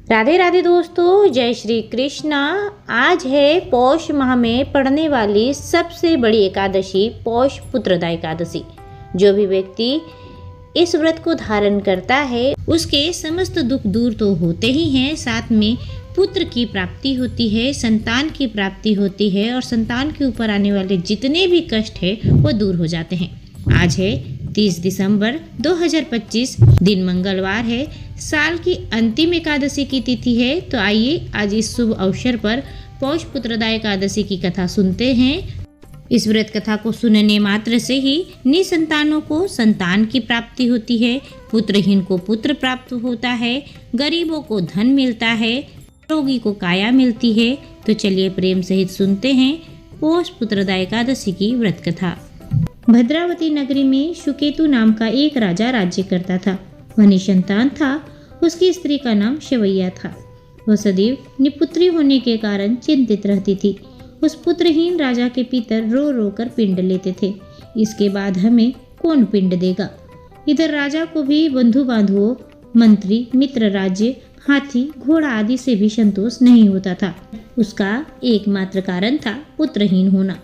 राधे राधे दोस्तों, जय श्री कृष्णा। आज है पौष माह में पड़ने वाली सबसे बड़ी एकादशी पौष पुत्रदा एकादशी। जो भी व्यक्ति इस व्रत को धारण करता है उसके समस्त दुख दूर तो होते ही हैं, साथ में पुत्र की प्राप्ति होती है, संतान की प्राप्ति होती है और संतान के ऊपर आने वाले जितने भी कष्ट है वो दूर हो जाते हैं। आज है 30 दिसंबर 2025, दिन मंगलवार है, साल की अंतिम एकादशी की तिथि है। तो आइए आज इस शुभ अवसर पर पौष पुत्रदा एकादशी की कथा सुनते हैं। इस व्रत कथा को सुनने मात्र से ही निसंतानों को संतान की प्राप्ति होती है, पुत्रहीन को पुत्र प्राप्त होता है, गरीबों को धन मिलता है, रोगी को काया मिलती है। तो चलिए प्रेम सहित सुनते हैं पौष पुत्रदा एकादशी की व्रत कथा। भद्रावती नगरी में सुकेतु नाम का एक राजा राज्य करता था। वह निसंतान था। उसकी स्त्री का नाम शवैया था। वह सदैव निपुत्री होने के कारण चिंतित रहती थी। उस पुत्रहीन राजा के पितर रो रो कर पिंड लेते थे। इसके बाद हमें कौन पिंड देगा। इधर राजा को भी बंधु बांधुओं, मंत्री, मित्र राज्य, हाथी, घोड़ा आदि से भी संतोष नहीं होता था। उसका एकमात्र कारण था पुत्रहीन होना।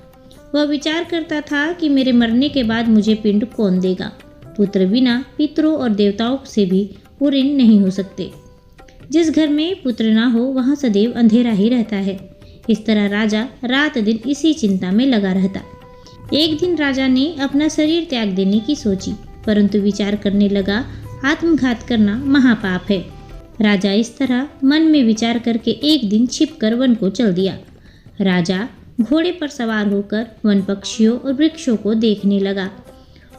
वह विचार करता था कि मेरे मरने के बाद मुझे पिंड कौन देगा। पुत्र बिना पितरों और देवताओं से भी ऋण नहीं हो सकते। जिस घर में पुत्र ना हो वहाँ सदैव अंधेरा ही रहता है। इस तरह राजा रात दिन इसी चिंता में लगा रहता। एक दिन राजा ने अपना शरीर त्याग देने की सोची, परंतु विचार करने लगा आत्मघात करना महापाप है। राजा इस तरह मन में विचार करके एक दिन छिपकर वन को चल दिया। राजा घोड़े पर सवार होकर वन पक्षियों और वृक्षों को देखने लगा।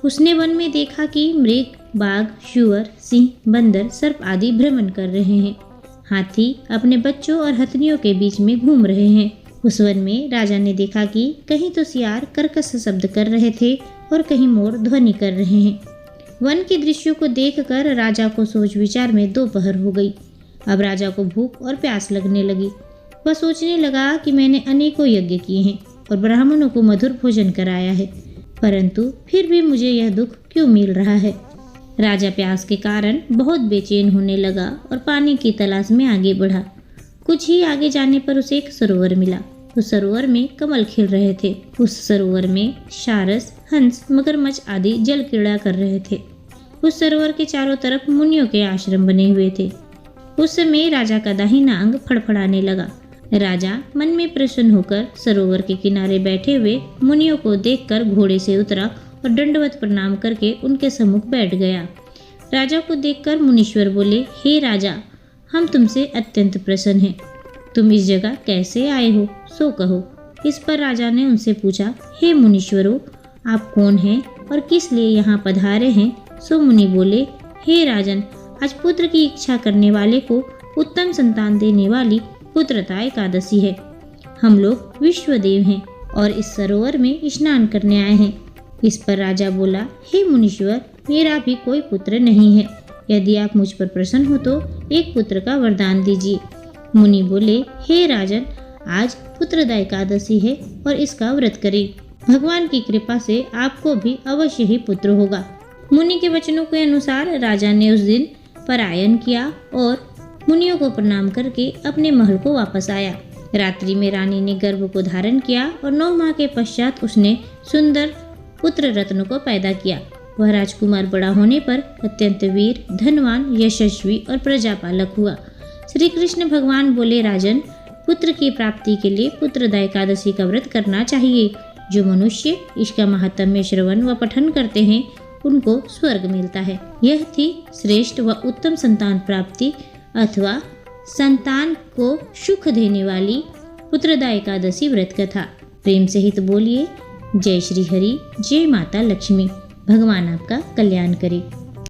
उसने वन में देखा कि मृग, बाघ, शुअर, सिंह, बंदर, सर्प आदि भ्रमण कर रहे हैं। हाथी अपने बच्चों और हथनियों के बीच में घूम रहे हैं। उस वन में राजा ने देखा कि कहीं तो सियार कर्कश शब्द कर रहे थे और कहीं मोर ध्वनि कर रहे हैं। वन के दृश्यों को देखकर राजा को सोच विचार में दोपहर हो गई। अब राजा को भूख और प्यास लगने लगी। वह सोचने लगा कि मैंने अनेकों यज्ञ किए हैं और ब्राह्मणों को मधुर भोजन कराया है, परंतु फिर भी मुझे यह दुख क्यों मिल रहा है। राजा प्यास के कारण बहुत बेचैन होने लगा और पानी की तलाश में आगे बढ़ा। कुछ ही आगे जाने पर उसे एक सरोवर मिला। उस सरोवर में कमल खिल रहे थे। उस सरोवर में सारस, हंस, मगरमच्छ आदि जल क्रीड़ा कर रहे थे। उस सरोवर के चारों तरफ मुनियों के आश्रम बने हुए थे। उस समय राजा का दाहिना अंग फड़फड़ाने लगा। राजा मन में प्रसन्न होकर सरोवर के किनारे बैठे हुए मुनियों को देखकर घोड़े से उतरा और दंडवत प्रणाम करके उनके सम्मुख बैठ गया। राजा को देखकर मुनीश्वर बोले, हे राजा, हम तुमसे अत्यंत प्रसन्न हैं। तुम इस जगह कैसे आए हो, सो कहो। इस पर राजा ने उनसे पूछा, हे मुनीश्वरों, आप कौन हैं और किस लिए यहाँ पधारे हैं। सो मुनि बोले, हे राजन, आज पुत्र की इच्छा करने वाले को उत्तम संतान देने वाली पुत्रदा एकादशी है। हम लोग विश्वदेव हैं और इस सरोवर में स्नान करने आए हैं। इस पर राजा बोला, हे मुनीश्वर, मेरा भी कोई पुत्र नहीं है। यदि आप मुझ पर प्रसन्न हो तो एक पुत्र का वरदान दीजिए। मुनि बोले, हे राजन, आज पुत्रदा एकादशी है और इसका व्रत करें। भगवान की कृपा से आपको भी अवश्य ही पुत्र होगा। मुनि के वचनों के अनुसार राजा ने उस दिन पलायन किया और मुनियों को प्रणाम करके अपने महल को वापस आया। रात्रि में रानी ने गर्भ को धारण किया और 9 माह के पश्चात उसने सुंदर पुत्र रत्न को पैदा किया। वह राजकुमार बड़ा होने पर अत्यंत वीर, धनवान, यशस्वी और प्रजापालक हुआ। श्री कृष्ण भगवान बोले, राजन, पुत्र की प्राप्ति के लिए पुत्रदा एकादशी का व्रत करना चाहिए। जो मनुष्य इसका महात्म्य श्रवण व पठन करते हैं उनको स्वर्ग मिलता है। यह थी श्रेष्ठ व उत्तम संतान प्राप्ति अथवा संतान को सुख देने वाली पुत्रदा एकादशी व्रत कथा। प्रेम सहित बोलिए, जय श्री हरि, जय माता लक्ष्मी। भगवान आपका कल्याण करे।